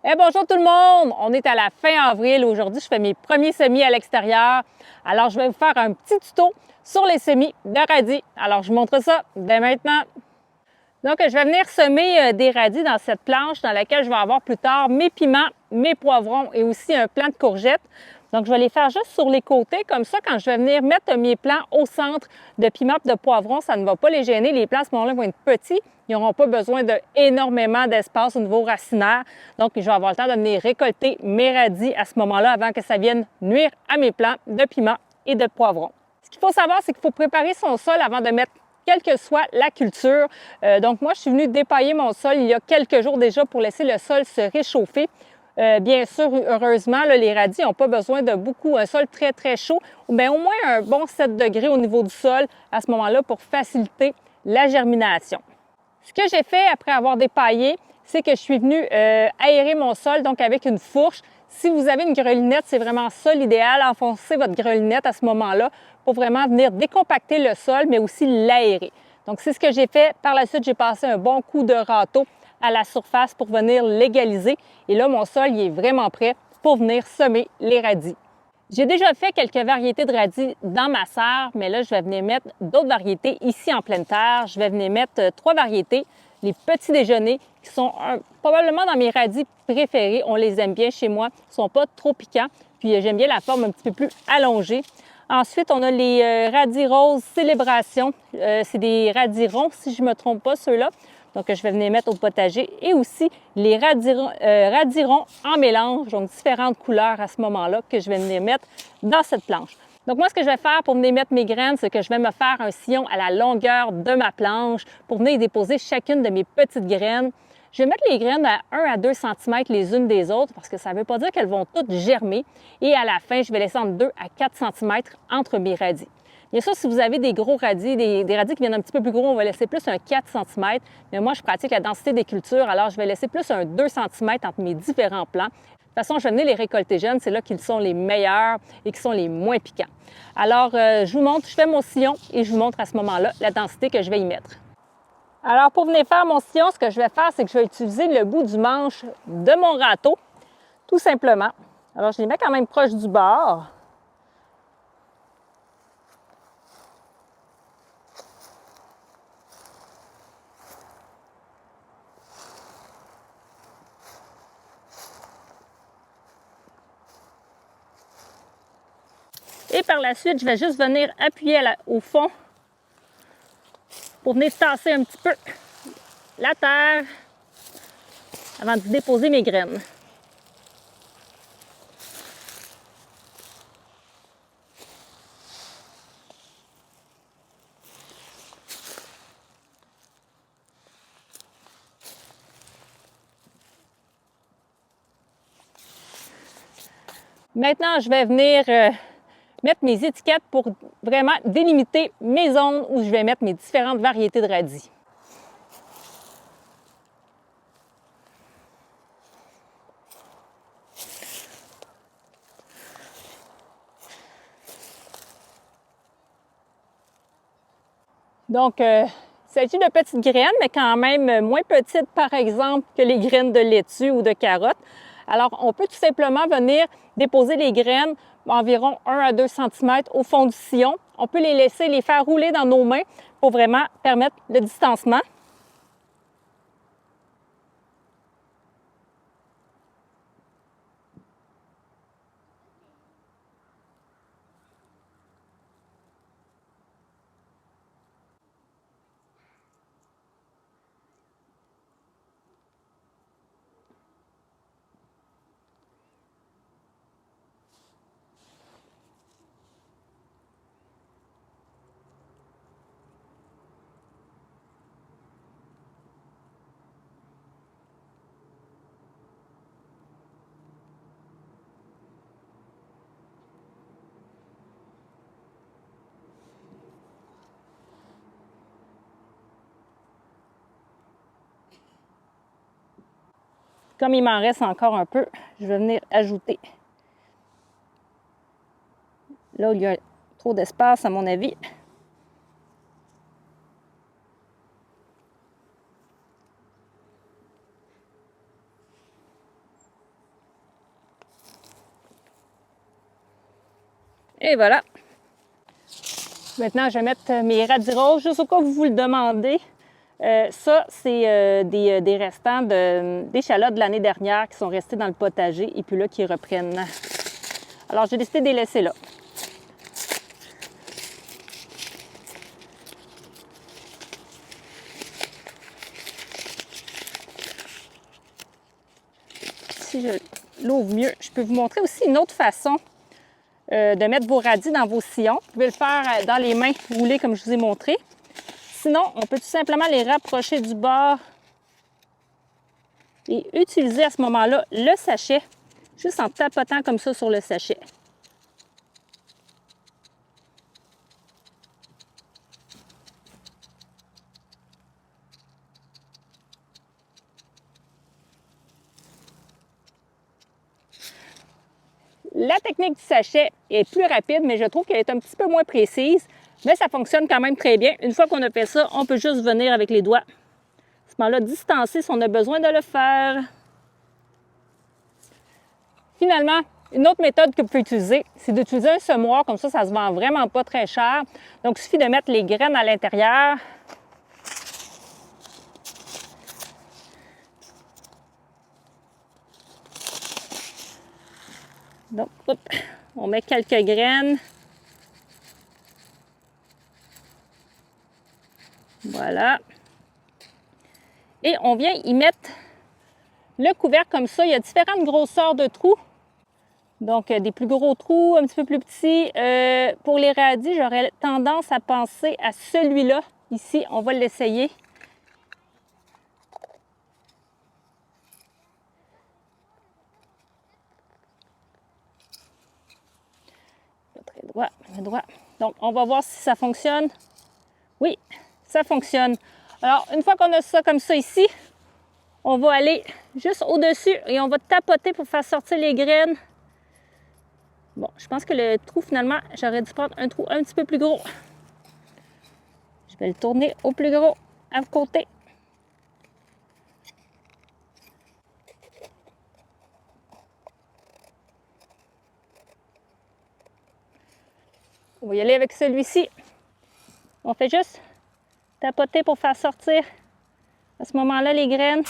Bonjour tout le monde! On est à la fin avril. Aujourd'hui, je fais mes premiers semis à l'extérieur. Alors, je vais vous faire un petit tuto sur les semis de radis. Alors, je vous montre ça dès maintenant. Donc, je vais venir semer des radis dans cette planche dans laquelle je vais avoir plus tard mes piments, mes poivrons et aussi un plant de courgettes. Donc, je vais les faire juste sur les côtés. Comme ça, quand je vais venir mettre mes plants au centre de piments et de poivrons, ça ne va pas les gêner. Les plants, à ce moment-là, vont être petits. Ils n'auront pas besoin d'énormément d'espace au niveau racinaire. Donc, je vais avoir le temps de venir récolter mes radis à ce moment-là avant que ça vienne nuire à mes plants de piments et de poivrons. Ce qu'il faut savoir, c'est qu'il faut préparer son sol avant de mettre quelle que soit la culture. Donc, moi, je suis venue dépailler mon sol il y a quelques jours déjà pour laisser le sol se réchauffer. Bien sûr, heureusement, là, les radis n'ont pas besoin de beaucoup, un sol très, très chaud, ou bien au moins un bon 7 degrés au niveau du sol à ce moment-là pour faciliter la germination. Ce que j'ai fait après avoir dépaillé, c'est que je suis venue aérer mon sol, donc avec une fourche. Si vous avez une grelinette, c'est vraiment ça l'idéal, enfoncer votre grelinette à ce moment-là pour vraiment venir décompacter le sol, mais aussi l'aérer. Donc, c'est ce que j'ai fait. Par la suite, j'ai passé un bon coup de râteau à la surface pour venir l'égaliser. Et là, mon sol, il est vraiment prêt pour venir semer les radis. J'ai déjà fait quelques variétés de radis dans ma serre, mais là, je vais venir mettre d'autres variétés ici en pleine terre. Je vais venir mettre 3 variétés. Les petits déjeuners, qui sont probablement dans mes radis préférés. On les aime bien chez moi. Ils ne sont pas trop piquants. Puis, j'aime bien la forme un petit peu plus allongée. Ensuite, on a les radis roses Célébration. C'est des radis ronds, si je ne me trompe pas, ceux-là. Donc, je vais venir mettre au potager. Et aussi les radis ronds en mélange, donc différentes couleurs à ce moment-là, que je vais venir mettre dans cette planche. Donc, moi, ce que je vais faire pour venir mettre mes graines, c'est que je vais me faire un sillon à la longueur de ma planche pour venir déposer chacune de mes petites graines. Je vais mettre les graines à 1 à 2 cm les unes des autres parce que ça ne veut pas dire qu'elles vont toutes germer. Et à la fin, je vais laisser entre 2 à 4 cm entre mes radis. Bien sûr, si vous avez des gros radis, des radis qui viennent un petit peu plus gros, on va laisser plus un 4 cm. Mais moi, je pratique la densité des cultures, alors je vais laisser plus un 2 cm entre mes différents plants. De toute façon, je vais venir les récolter jeunes, c'est là qu'ils sont les meilleurs et qui sont les moins piquants. Alors, je vous montre, je fais mon sillon et je vous montre à ce moment-là la densité que je vais y mettre. Alors, pour venir faire mon sillon, ce que je vais faire, c'est que je vais utiliser le bout du manche de mon râteau, tout simplement. Alors, je les mets quand même proche du bord. Et par la suite, je vais juste venir appuyer au fond pour venir tasser un petit peu la terre avant de déposer mes graines. Maintenant, je vais venir mettre mes étiquettes pour vraiment délimiter mes zones où je vais mettre mes différentes variétés de radis. Donc, il s'agit de petites graines, mais quand même moins petites, par exemple, que les graines de laitue ou de carottes. Alors, on peut tout simplement venir déposer les graines environ 1 à 2 cm au fond du sillon. On peut les laisser, les faire rouler dans nos mains pour vraiment permettre le distancement. Comme il m'en reste encore un peu, je vais venir ajouter là où il y a trop d'espace, à mon avis. Et voilà. Maintenant, je vais mettre mes radis roses, juste au cas où vous vous le demandez. Ça, c'est des restants d'échalotes de l'année dernière qui sont restés dans le potager et puis là, qui reprennent. Alors, j'ai décidé de les laisser là. Si je l'ouvre mieux, je peux vous montrer aussi une autre façon de mettre vos radis dans vos sillons. Vous pouvez le faire dans les mains roulées comme je vous ai montré. Sinon, on peut tout simplement les rapprocher du bord et utiliser à ce moment-là le sachet, juste en tapotant comme ça sur le sachet. La technique du sachet est plus rapide, mais je trouve qu'elle est un petit peu moins précise, mais ça fonctionne quand même très bien. Une fois qu'on a fait ça, on peut juste venir avec les doigts. À ce moment-là, distancer si on a besoin de le faire. Finalement, une autre méthode que vous pouvez utiliser, c'est d'utiliser un semoir. Comme ça se vend vraiment pas très cher. Donc, il suffit de mettre les graines à l'intérieur. Donc, hop, on met quelques graines. Voilà. Et on vient y mettre le couvercle comme ça. Il y a différentes grosseurs de trous. Donc, des plus gros trous, un petit peu plus petits. Pour les radis, j'aurais tendance à penser à celui-là. Ici, on va l'essayer. Très droit, très droit. Donc, on va voir si ça fonctionne. Oui, ça fonctionne. Alors, une fois qu'on a ça comme ça ici, on va aller juste au-dessus et on va tapoter pour faire sortir les graines. Bon, je pense que le trou, finalement, j'aurais dû prendre un trou un petit peu plus gros. Je vais le tourner au plus gros à côté. On va y aller avec celui-ci. On fait juste tapoter pour faire sortir à ce moment-là les graines.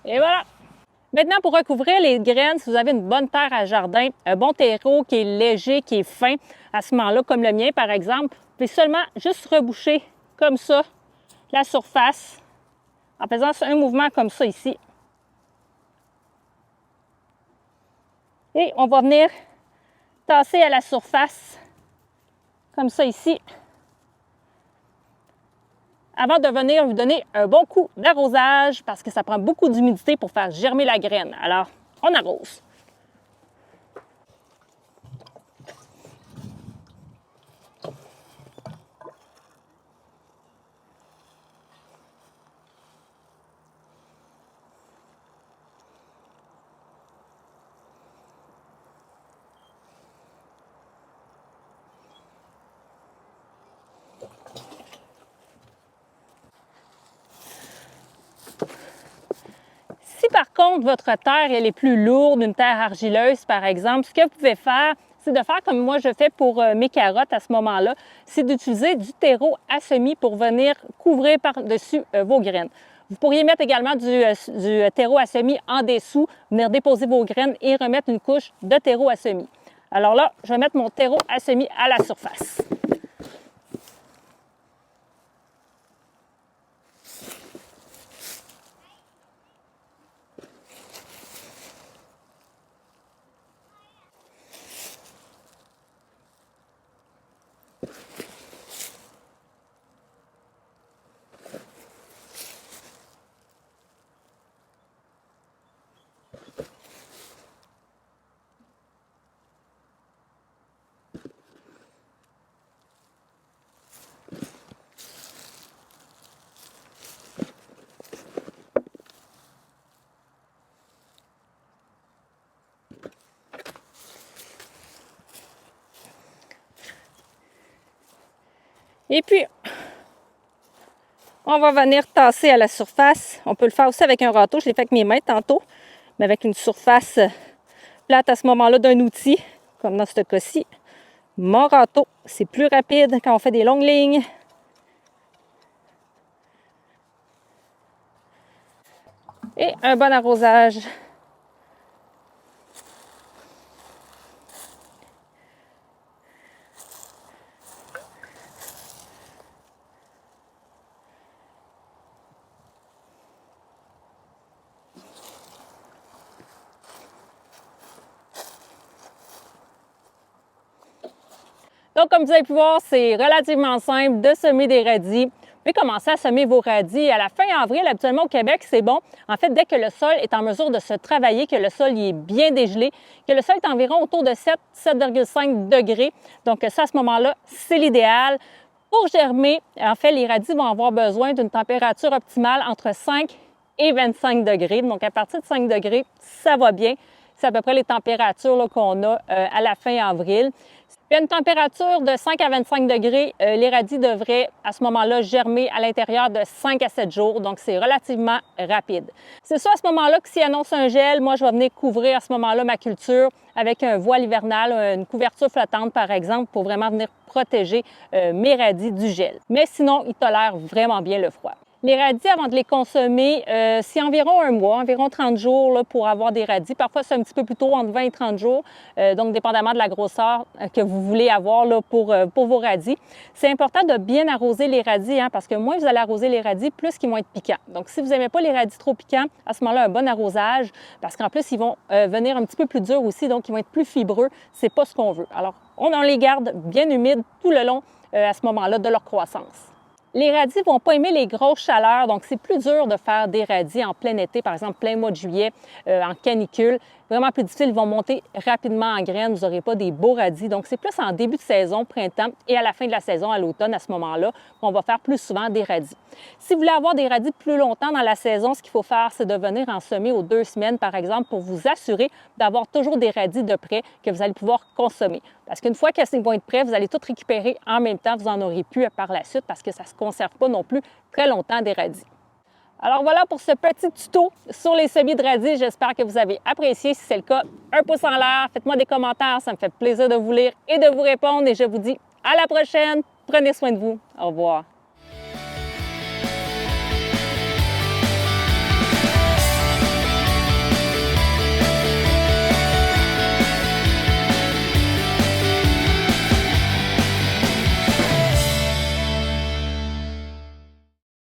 Et voilà! Maintenant, pour recouvrir les graines, si vous avez une bonne terre à jardin, un bon terreau qui est léger, qui est fin, à ce moment-là, comme le mien par exemple, vous pouvez seulement juste reboucher comme ça la surface en faisant un mouvement comme ça ici. Et on va venir tasser à la surface comme ça ici avant de venir lui donner un bon coup d'arrosage parce que ça prend beaucoup d'humidité pour faire germer la graine. Alors, on arrose. Si par contre, votre terre elle est plus lourde, une terre argileuse par exemple, ce que vous pouvez faire, c'est de faire comme moi je fais pour mes carottes à ce moment-là, c'est d'utiliser du terreau à semis pour venir couvrir par-dessus vos graines. Vous pourriez mettre également du terreau à semis en dessous, venir déposer vos graines et remettre une couche de terreau à semis. Alors là, je vais mettre mon terreau à semis à la surface. Et puis, on va venir tasser à la surface. On peut le faire aussi avec un râteau. Je l'ai fait avec mes mains tantôt, mais avec une surface plate à ce moment-là d'un outil, comme dans ce cas-ci. Mon râteau, c'est plus rapide quand on fait des longues lignes. Et un bon arrosage. Donc, comme vous avez pu voir, c'est relativement simple de semer des radis. Vous pouvez commencer à semer vos radis à la fin avril. Habituellement, au Québec, c'est bon. En fait, dès que le sol est en mesure de se travailler, que le sol est bien dégelé, que le sol est environ autour de 7,5 degrés. Donc, ça, à ce moment-là, c'est l'idéal. Pour germer, en fait, les radis vont avoir besoin d'une température optimale entre 5 et 25 degrés. Donc, à partir de 5 degrés, ça va bien. C'est à peu près les températures qu'on a à la fin avril. Puis à une température de 5 à 25 degrés, les radis devraient à ce moment-là germer à l'intérieur de 5 à 7 jours. Donc, c'est relativement rapide. C'est ça à ce moment-là que s'il annonce un gel, moi, je vais venir couvrir à ce moment-là ma culture avec un voile hivernal, une couverture flottante, par exemple, pour vraiment venir protéger mes radis du gel. Mais sinon, ils tolèrent vraiment bien le froid. Les radis, avant de les consommer, c'est environ un mois, environ 30 jours là, pour avoir des radis. Parfois, c'est un petit peu plus tôt, entre 20 et 30 jours, donc dépendamment de la grosseur que vous voulez avoir là, pour vos radis. C'est important de bien arroser les radis, hein, parce que moins vous allez arroser les radis, plus ils vont être piquants. Donc, si vous n'aimez pas les radis trop piquants, à ce moment-là, un bon arrosage, parce qu'en plus, ils vont venir un petit peu plus durs aussi, donc ils vont être plus fibreux. C'est pas ce qu'on veut. Alors, on les garde bien humides tout le long à ce moment-là de leur croissance. Les radis ne vont pas aimer les grosses chaleurs, donc c'est plus dur de faire des radis en plein été, par exemple plein mois de juillet, en canicule. Vraiment plus difficile, ils vont monter rapidement en graines, vous n'aurez pas des beaux radis. Donc c'est plus en début de saison, printemps, et à la fin de la saison, à l'automne, à ce moment-là, qu'on va faire plus souvent des radis. Si vous voulez avoir des radis plus longtemps dans la saison, ce qu'il faut faire, c'est de venir en semer aux 2 semaines, par exemple, pour vous assurer d'avoir toujours des radis de près que vous allez pouvoir consommer. Parce qu'une fois qu'ils vont être prêts, vous allez tout récupérer en même temps, vous n'en aurez plus par la suite parce que ça ne se conserve pas non plus très longtemps des radis. Alors voilà pour ce petit tuto sur les semis de radis. J'espère que vous avez apprécié. Si c'est le cas, un pouce en l'air, faites-moi des commentaires, ça me fait plaisir de vous lire et de vous répondre. Et je vous dis à la prochaine. Prenez soin de vous. Au revoir.